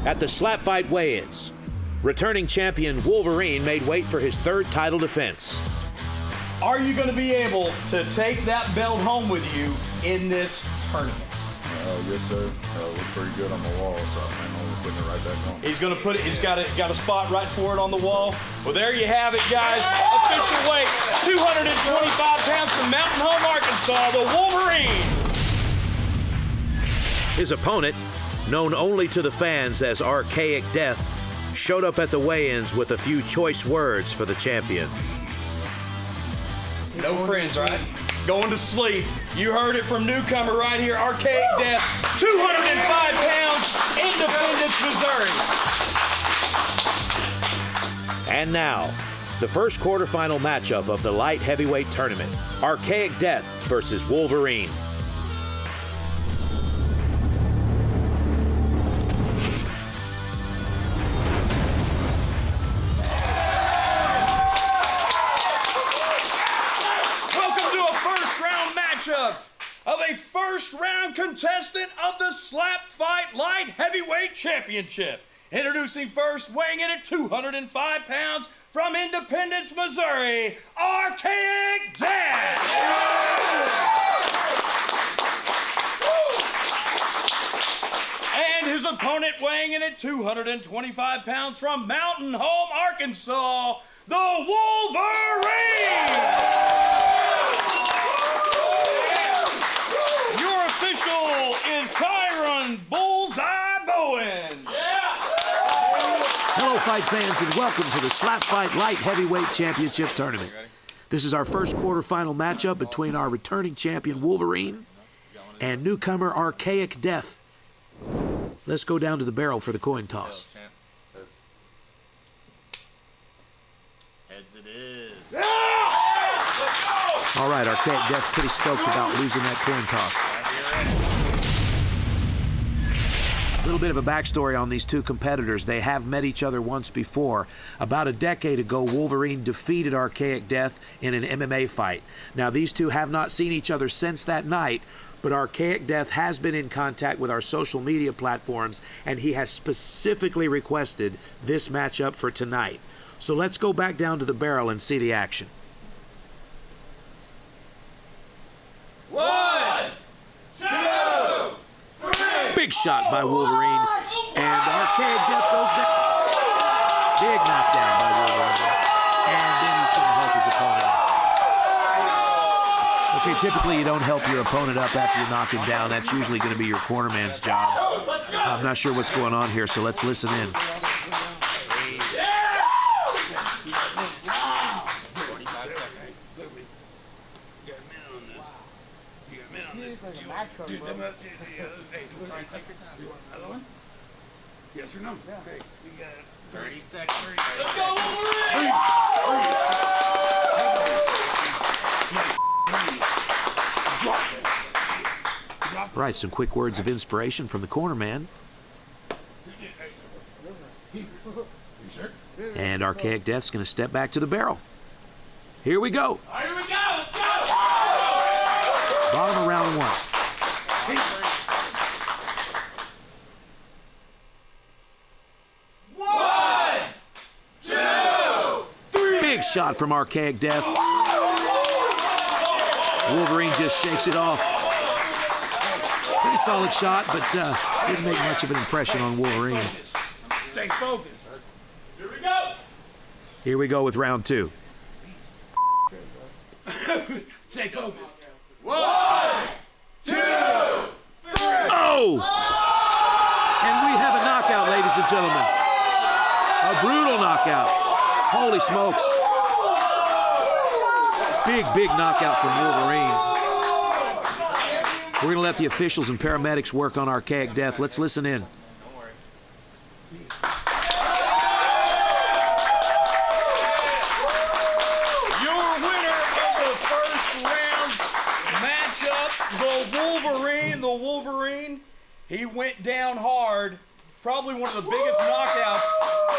At the slap fight weigh-ins, returning champion Wolverine made weight for his third title defense. Are you going to be able to take that belt home with you in this tournament? Yes, sir. It looks pretty good on the wall, so I plan on putting it right back on. He's going to put it, it's got a spot right for it on the wall. Well, there you have it, guys. Official weight, 225 pounds from Mountain Home, Arkansas, the Wolverine. His opponent, known only to the fans as Archaic Death, showed up at the weigh-ins with a few choice words for the champion. No friends, right? Going to sleep. You heard it from newcomer right here, Archaic Death, 205 pounds, Independence, Missouri. And now, the first quarterfinal matchup of the light heavyweight tournament, Archaic Death versus Wolverine. Of a first-round contestant of the Slap Fight Light Heavyweight Championship. Introducing first, weighing in at 205 pounds from Independence, Missouri, Archaic Death. And his opponent weighing in at 225 pounds from Mountain Home, Arkansas, the Wolverine. Is Kyron Bullseye Bowen. Yeah! Hello, fight fans, and welcome to the Slap Fight Light Heavyweight Championship Tournament. This is our first quarterfinal matchup between our returning champion Wolverine and newcomer Archaic Death. Let's go down to the barrel for the coin toss. Heads it is. All right, Archaic Death pretty stoked about losing that coin toss. A little bit of a backstory on these two competitors. They have met each other once before. About a decade ago, Wolverine defeated Archaic Death in an MMA fight. Now, these two have not seen each other since that night, but Archaic Death has been in contact with our social media platforms, and he has specifically requested this matchup for tonight. So let's go back down to the barrel and see the action. 1, 2, 3. Big shot by Wolverine, and Archaic Death goes down. Big knockdown by Wolverine, and then he's going to help his opponent up. Okay, typically you don't help your opponent up after you knock him down. That's usually going to be your cornerman's job. I'm not sure what's going on here, so let's listen in. Dude, hey, another one? Yes or no? Yeah. Okay, we got 30 seconds. Let's go, Wolverine! Right, some quick words of inspiration from the corner man. And Archaic Death's going to step back to the barrel. Here we go. All right, here we go. Let's go. Bottom of round one. Big shot from Archaic Death. Wolverine just shakes it off. Pretty solid shot, but didn't make much of an impression on Wolverine. Stay focused. Here we go. Here we go with round two. Stay focused. 1, 2, 3. Oh! And we have a knockout, ladies and gentlemen. A brutal knockout. Holy smokes. Big knockout from Wolverine. We're going to let the officials and paramedics work on Archaic Death. Let's listen in. Your winner of the first round matchup, the Wolverine. He went down hard. Probably one of the biggest knockouts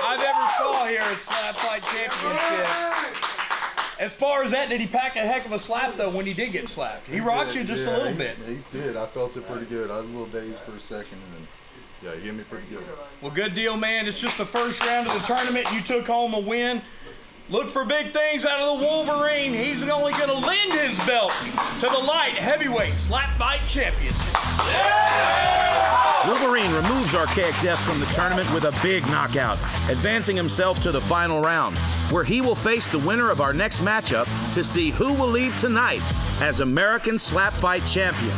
I've ever saw here at Slap Fight Championship. As far as that, did he pack a heck of a slap, though, when he did get slapped? He rocked you just a little bit. He did. I felt it pretty good. I was a little dazed for a second, and Yeah, he hit me pretty good. Well, good deal, man. It's just the first round of the tournament. You took home a win. Look for big things out of the Wolverine. He's only going to lend his belt to the light heavyweight SlapFIGHT champion. Yeah! Wolverine removes Archaic Death from the tournament with a big knockout, advancing himself to the final round, where he will face the winner of our next matchup to see who will leave tonight as American SlapFIGHT champion.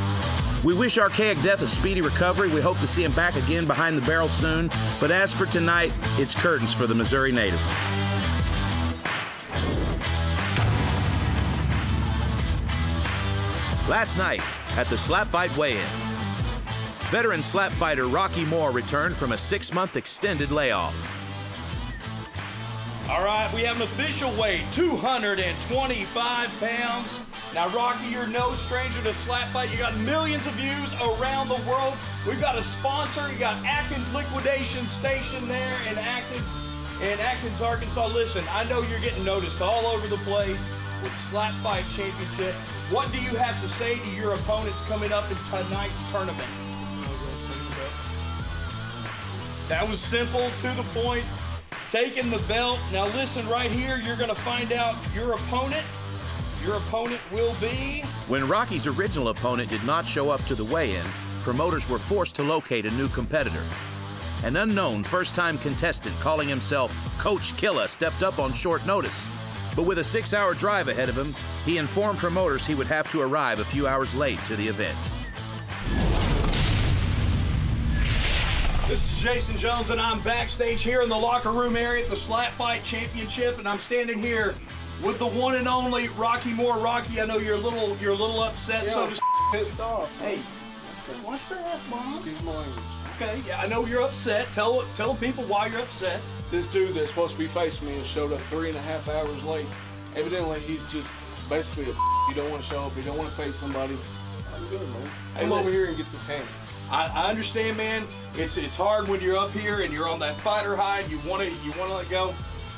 We wish Archaic Death a speedy recovery. We hope to see him back again behind the barrel soon. But as for tonight, it's curtains for the Missouri native. Last night at the SlapFIGHT weigh-in, veteran slap fighter Rocky Moore returned from a 6-month extended layoff. All right, we have an official weight, 225 pounds. Now, Rocky, you're no stranger to SlapFIGHT. You got millions of views around the world. We've got a sponsor. You got Atkins Liquidation Station there in Atkins, Arkansas. Listen, I know you're getting noticed all over the place with SlapFIGHT Championship. What do you have to say to your opponents coming up in tonight's tournament? That was simple, to the point, taking the belt. Now listen, right here, you're gonna find out your opponent. Your opponent will be... When Rocky's original opponent did not show up to the weigh-in, promoters were forced to locate a new competitor. An unknown first-time contestant calling himself Coach Killa stepped up on short notice. But with a 6-hour drive ahead of him, he informed promoters he would have to arrive a few hours late to the event. This is Jason Jones, and I'm backstage here in the locker room area at the SlapFIGHT Championship, and I'm standing here with the one and only Rocky Moore. Rocky, I know you're a little upset, so just pissed off. Hey, watch the F-bomb. Excuse my language. Okay, yeah, I know you're upset. Tell people why you're upset. This dude that's supposed to be facing me showed up 3.5 hours late. Evidently, he's just basically a you don't want to show up, you don't want to face somebody. I'm good, man. Come over here and get this hand. I understand, man. It's hard when you're up here and you're on that fighter high and you want to let go.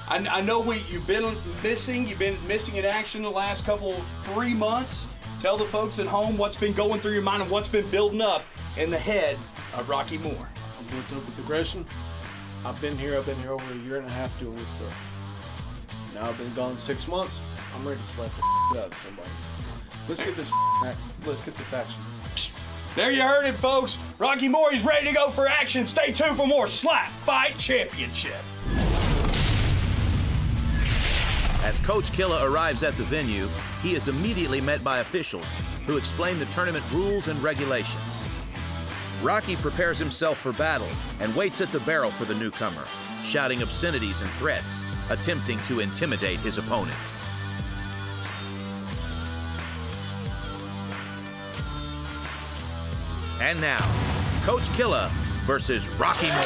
I know you've been missing in action the last 3 months. Tell the folks at home what's been going through your mind and what's been building up in the head of Rocky Moore. I'm built up with aggression. I've been here over a 1.5 years doing this stuff. Now I've been gone 6 months. I'm ready to slap the out of somebody. Let's get this action. There you heard it, folks. Rocky Moore, he's ready to go for action. Stay tuned for more SlapFIGHT Championship. As Coach Killa arrives at the venue, he is immediately met by officials who explain the tournament rules and regulations. Rocky prepares himself for battle and waits at the barrel for the newcomer, shouting obscenities and threats, attempting to intimidate his opponent. And now, Coach Killa versus Rocky Moore.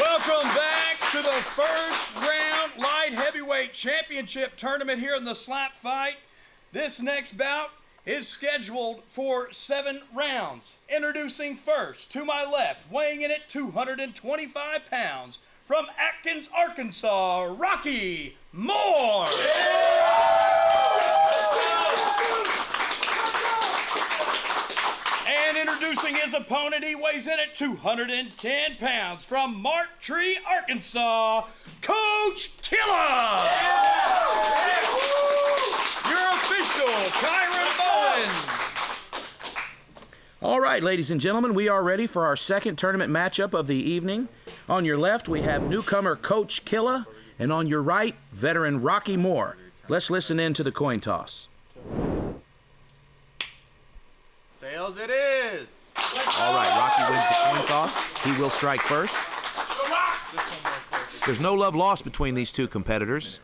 Welcome back to the first round light heavyweight championship tournament here in the SlapFIGHT. This next bout is scheduled for 7 rounds. Introducing first, to my left, weighing in at 225 pounds, from Atkins, Arkansas, Rocky Moore. And introducing his opponent, he weighs in at 210 pounds, from Martree, Arkansas, Coach Killa. Your official, Kyron Bowen. All right, ladies and gentlemen, we are ready for our second tournament matchup of the evening. On your left, we have newcomer Coach Killa, and on your right, veteran Rocky Moore. Let's listen in to the coin toss. Tails it is. All right, Rocky wins the coin toss. He will strike first. There's no love lost between these two competitors.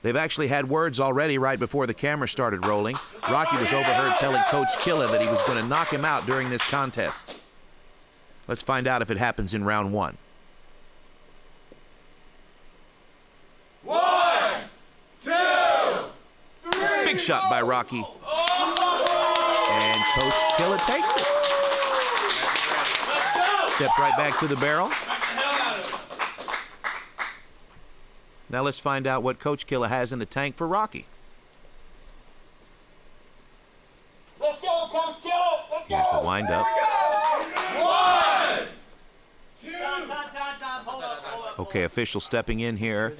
They've actually had words already right before the camera started rolling. Rocky was overheard telling Coach Killa that he was going to knock him out during this contest. Let's find out if it happens in round 1. 1, 2, 3. Big shot by Rocky. And Coach Killa takes it. Steps right back to the barrel. Now let's find out what Coach Killa has in the tank for Rocky. Here's the windup. One, Time. Hold up. Okay, official stepping in here.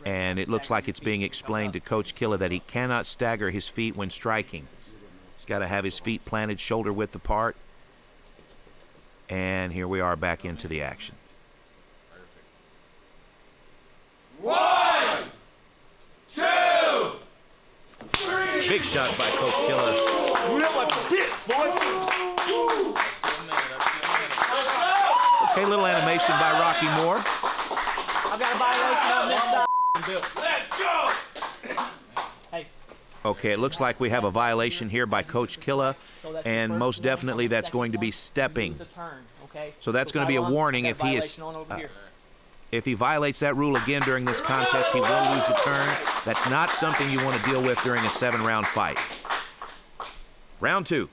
And it looks like it's being explained to Coach Killa that he cannot stagger his feet when striking. He's got to have his feet planted shoulder width apart. And here we are back into the action. one, two, three. Big shot by Coach Killa. Okay, little animation by Rocky Moore. I've got a violation on this side. Let's go. Hey. Okay, it looks like we have a violation here by Coach Killa, and most definitely that's going to be stepping. So that's going to be a warning if he is. If he violates that rule again during this contest, he will lose a turn. That's not something you want to deal with during a 7-round fight. Round 2.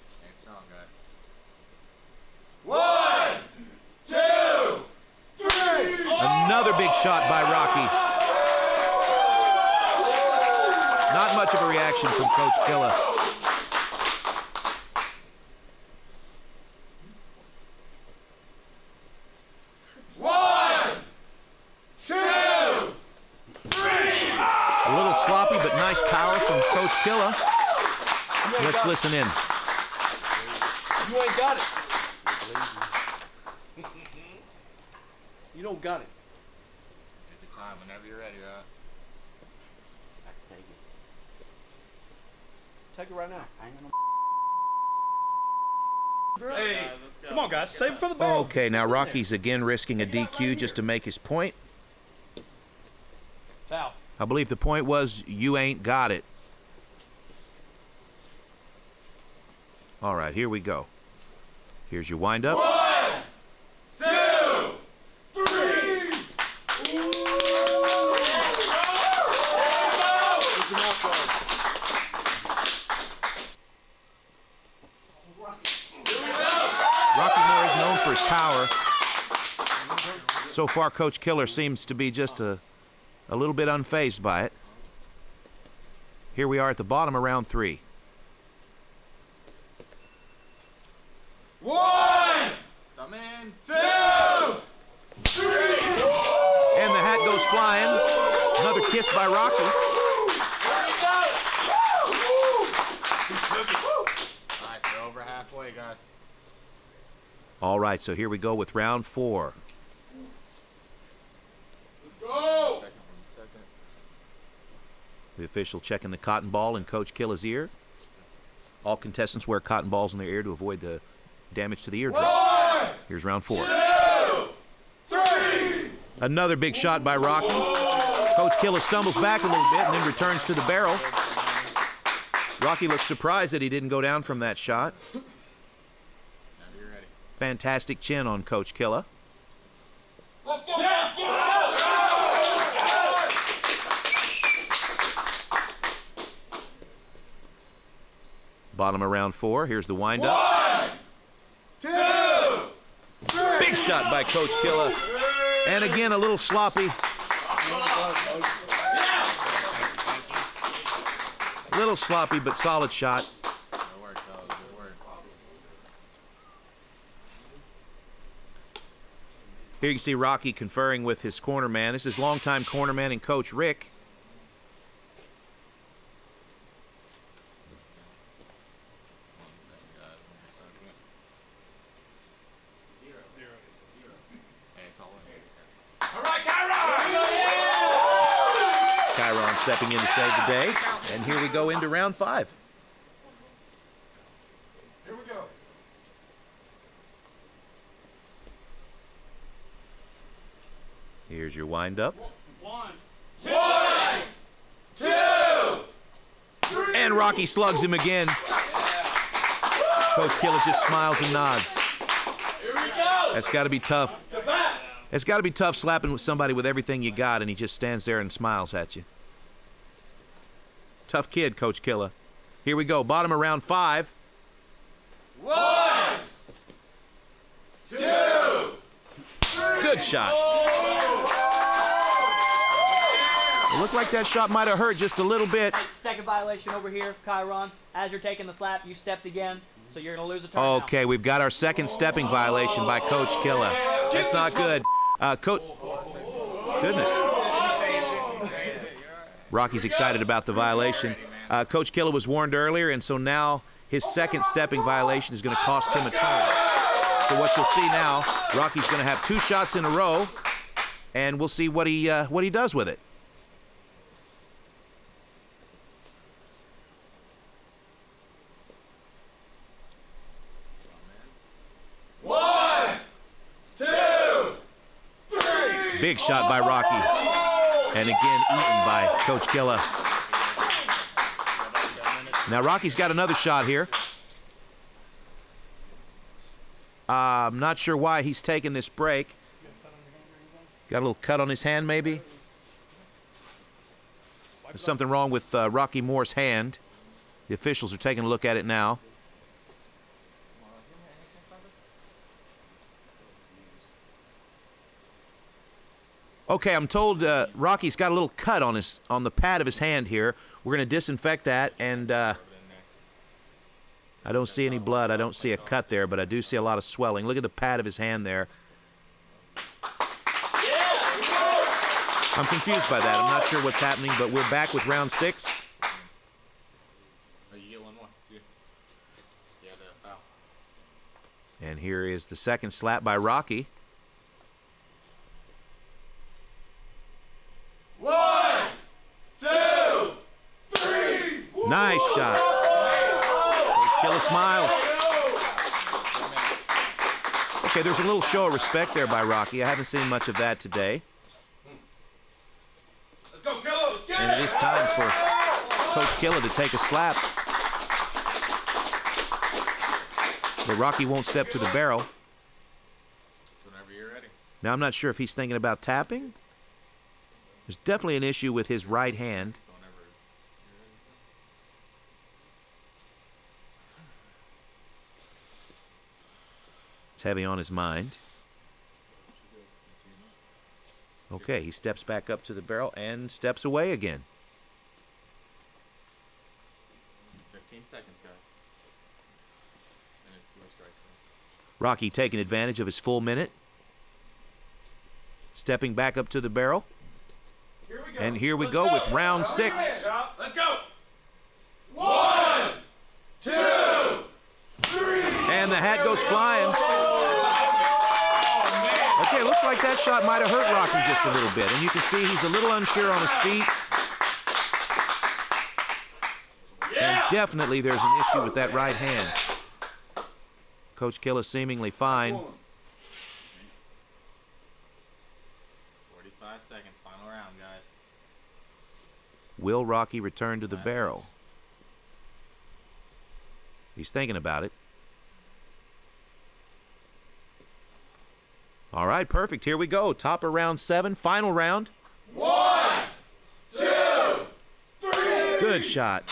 One, two, three. Another big shot by Rocky. Not much of a reaction from Coach Killa. One, two, three. A little sloppy, but nice power from Coach Killa. Let's listen in. You ain't got it. You don't got it. It's your time whenever you're ready, right? Take it right now. Hey, come on, guys. Save it for the bell. Okay, now Rocky's again risking a DQ just to make his point. Foul. I believe the point was, you ain't got it. All right, here we go. Here's your windup. One, two, three. Rocky Moore is known for his power. So far, Coach Killa seems to be just a little bit unfazed by it. Here we are at the bottom of round 3. One, Come in. two, three. And the hat goes flying. Another kiss by Rocky. Nice, we're over halfway, guys. All right, so here we go with round 4. Go. The official checking the cotton ball in Coach Killa's ear. All contestants wear cotton balls in their ear to avoid the damage to the eardrum. One, Here's round 4. two, three. Another big shot by Rocky. Coach Killa stumbles back a little bit and then returns to the barrel. Rocky looks surprised that he didn't go down from that shot. Now you're ready. Fantastic chin on Coach Killa. Let's go. Bottom of round 4. Here's the windup. One, two, three. Big shot by Coach Killa. And again, a little sloppy. A little sloppy, but solid shot. Good work, fellas. Good work. Here you can see Rocky conferring with his corner man. This is longtime corner man and coach Rick. Hey, it's all in. Chiron stepping in to save the day. And here we go into round 5. Here we go. Here's your windup. One, two, three. And Rocky slugs him again. Coach Killa just smiles and nods. Here we go. That's got to be tough. To bat. It's got to be tough slapping with somebody with everything you got and he just stands there and smiles at you. Tough kid, Coach Killa. Here we go, bottom of round 5. One, two, three. Good shot. It looked like that shot might have hurt just a little bit. Hey, second violation over here, Chiron. As you're taking the slap, you stepped again. So you're gonna lose a turn now. Okay, we've got our second stepping violation by Coach Killa. That's not good. Coach, goodness. Rocky's excited about the violation. Coach Killa was warned earlier, and so now his second stepping violation is going to cost him a turn. So what you'll see now, Rocky's going to have 2 shots in a row, and we'll see what he does with it. One, two, three. Big shot by Rocky, and again eaten by Coach Killa. Now Rocky's got another shot here. I'm not sure why he's taking this break. Got a little cut on his hand, maybe? There's something wrong with Rocky Moore's hand. The officials are taking a look at it now. Okay, I'm told Rocky's got a little cut on the pad of his hand here. We're going to disinfect that, and I don't see any blood. I don't see a cut there, but I do see a lot of swelling. Look at the pad of his hand there. I'm confused by that. I'm not sure what's happening, but we're back with round 6. You get one more. Yeah, the foul. And here is the second slap by Rocky. One, two, three. Nice shot. Coach Killa smiles. Okay, there's a little show of respect there by Rocky. I haven't seen much of that today. Let's go, Killa. Let's get And it is time for Coach Killa to take a slap. But Rocky won't step to the barrel. Whenever you're ready. Now, I'm not sure if he's thinking about tapping. There's definitely an issue with his right hand. It's heavy on his mind. Okay, he steps back up to the barrel and steps away again. 15 seconds, guys. And it's no strikes. Rocky taking advantage of his full minute. Stepping back up to the barrel. And here we go with round 6. Let's go. One, two, three. And the hat goes flying. Okay, looks like that shot might have hurt Rocky just a little bit. And you can see he's a little unsure on his feet. And definitely there's an issue with that right hand. Coach Killa seemingly fine. 45 seconds, final round, guys. Will Rocky return to the barrel? He's thinking about it. All right, perfect. Here we go. Top of round 7, final round. One, two, three. Good shot.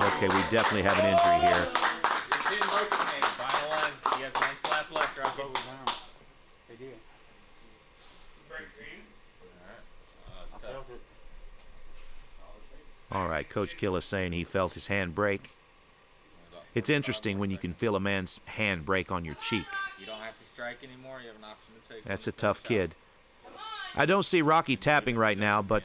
Okay, we definitely have an injury here. You're getting broken, man. Final one. You guys 1 slap left, Rocky. They did. All right, Coach Killa saying he felt his hand break. It's interesting when you can feel a man's hand break on your cheek. You don't have to strike anymore. You have an option to take. That's a tough kid. I don't see Rocky tapping right now, but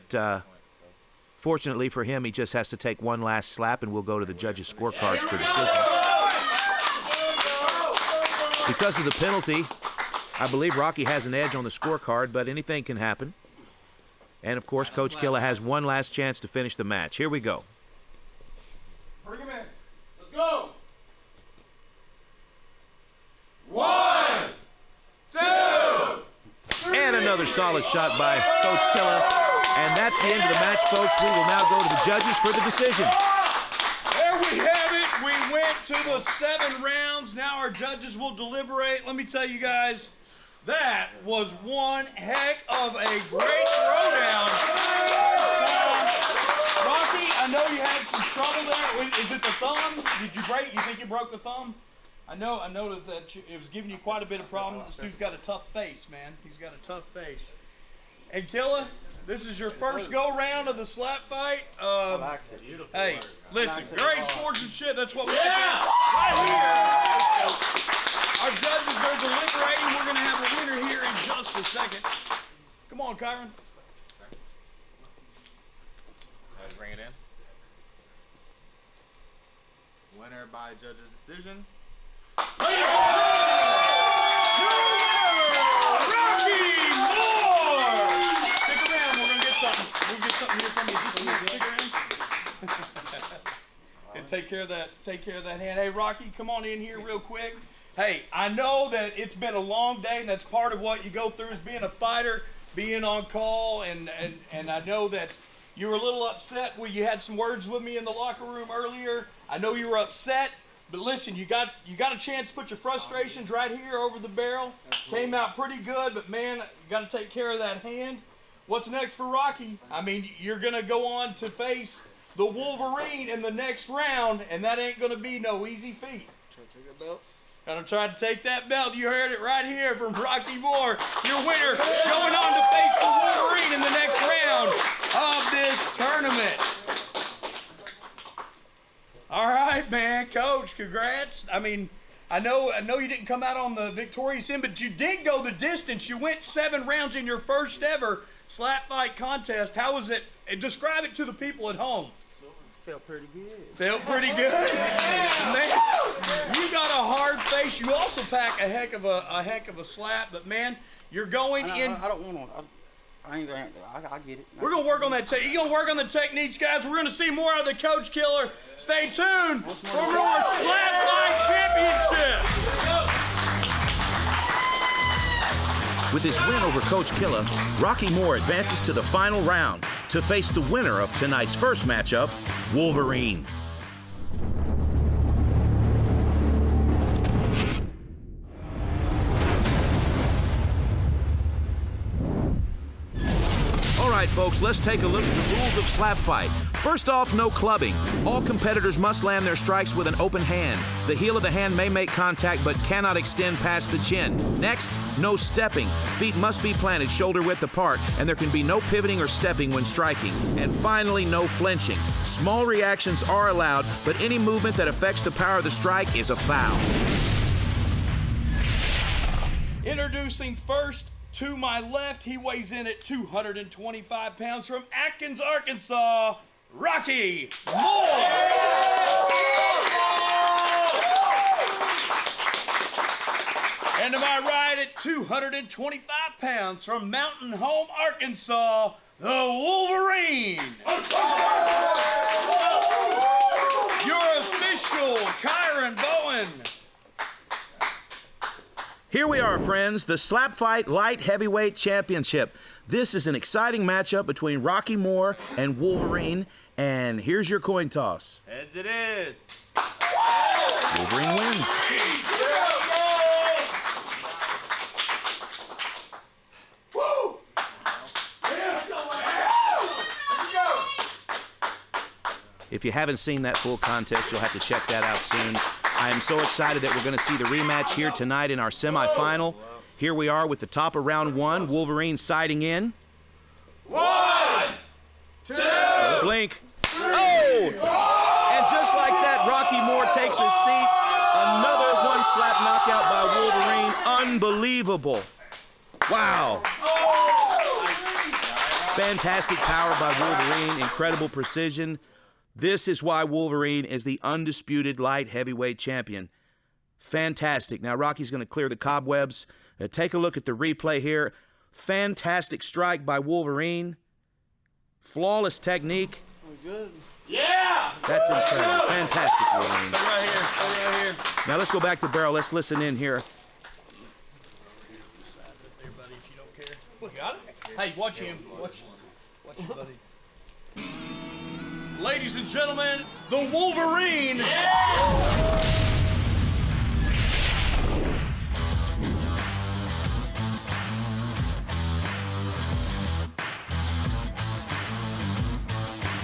fortunately for him, he just has to take one last slap, and we'll go to the judges' scorecards for decision. Because of the penalty, I believe Rocky has an edge on the scorecard, but anything can happen. And, of course, Coach Killa has one last chance to finish the match. Here we go. Bring him in. Let's go. One, two, three. And another solid shot by Coach Killa. And that's the end of the match, folks. We will now go to the judges for the decision. There we have it. We went to the 7 rounds. Now our judges will deliberate. Let me tell you guys, that was one heck of a great throwdown. Rocky, I know you had some trouble there. Is it the thumb? Did you break? You think you broke the thumb? I know that it was giving you quite a bit of problem. This dude's got a tough face, man. He's got a tough face. And Killa, This is your first go-round of the slap fight. Relax it. Hey, listen, great sportsmanship. That's what we like right here. Our judges are deliberating. We're going to have a winner here in just a second. Come on, Kyron. Bring it in. Winner by judge's decision. Rocky Moore! Stick around, we're gonna get something. We'll get something here from you. Stick around. Take care of that hand. Hey, Rocky, come on in here real quick. Hey, I know that it's been a long day, and that's part of what you go through is being a fighter, being on call, and I know that you were a little upset when you had some words with me in the locker room earlier. I know you were upset, but listen, you got a chance to put your frustrations right here over the barrel. Absolutely. Came out pretty good, but man, you got to take care of that hand. What's next for Rocky? I mean, you're going to go on to face the Wolverine in the next round, and that ain't going to be no easy feat. Try to take that belt. Gonna try to take that belt. You heard it right here from Rocky Moore. Your winner going on to face the Wolverine in the next round of this tournament. All right, man, Coach, congrats. I mean, I know you didn't come out on the victorious end, but you did go the distance. You went 7 rounds in your first ever slap fight contest. How was it? Describe it to the people at home. Felt pretty good. Felt pretty good? Man, you got a hard face. You also pack a heck of a slap, but man, you're going in. I don't want to. I get it. We're gonna work on that. You're gonna work on the techniques, guys. We're gonna see more of the Coach Killer. Stay tuned for more Slap Fight Championship. With his win over Coach Killa, Rocky Moore advances to the final round to face the winner of tonight's first matchup, Wolverine. All right, folks, let's take a look at the rules of slap fight. First off, no clubbing. All competitors must land their strikes with an open hand. The heel of the hand may make contact but cannot extend past the chin. Next, no stepping. Feet must be planted shoulder width apart, and there can be no pivoting or stepping when striking. And finally, no flinching. Small reactions are allowed, but any movement that affects the power of the strike is a foul. Introducing first, to my left, he weighs in at 225 pounds from Atkins, Arkansas, Rocky Moore. And to my right at 225 pounds from Mountain Home, Arkansas, the Wolverine. Your official, Kyron Bowen. Here we are, friends, the Slap Fight Light Heavyweight Championship. This is an exciting matchup between Rocky Moore and Wolverine, and here's your coin toss. Heads it is. Wolverine wins. If you haven't seen that full contest, you'll have to check that out soon. I am so excited that we're going to see the rematch here tonight in our semifinal. Here we are with the top of round 1, Wolverine siding in. 1, 2, Blink. Oh! And just like that, Rocky Moore takes his seat. Another one-slap knockout by Wolverine. Unbelievable. Wow. Fantastic power by Wolverine. Incredible precision. This is why Wolverine is the undisputed light heavyweight champion. Fantastic. Now, Rocky's going to clear the cobwebs. Take a look at the replay here. Fantastic strike by Wolverine. Flawless technique. Good. Yeah! That's incredible. Fantastic, Wolverine. Stay right here. Stay right here. Now, let's go back to the barrel. Let's listen in here. There, buddy, if you don't care. Look, got it? Hey, watch him. Watch him, buddy. Ladies and gentlemen, the Wolverine. Yeah!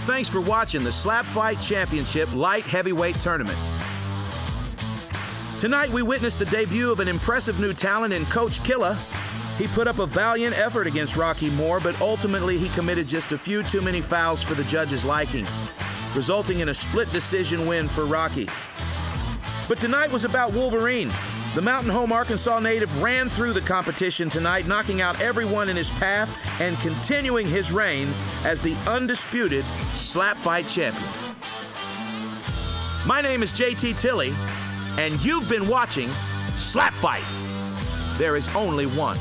Thanks for watching the Slap Fight Championship Light Heavyweight Tournament. Tonight we witnessed the debut of an impressive new talent in Coach Killa. He put up a valiant effort against Rocky Moore, but ultimately he committed just a few too many fouls for the judge's liking, resulting in a split decision win for Rocky. But tonight was about Wolverine. The Mountain Home, Arkansas native ran through the competition tonight, knocking out everyone in his path and continuing his reign as the undisputed slap fight champion. My name is JT Tilley, and you've been watching Slap Fight. There is only one.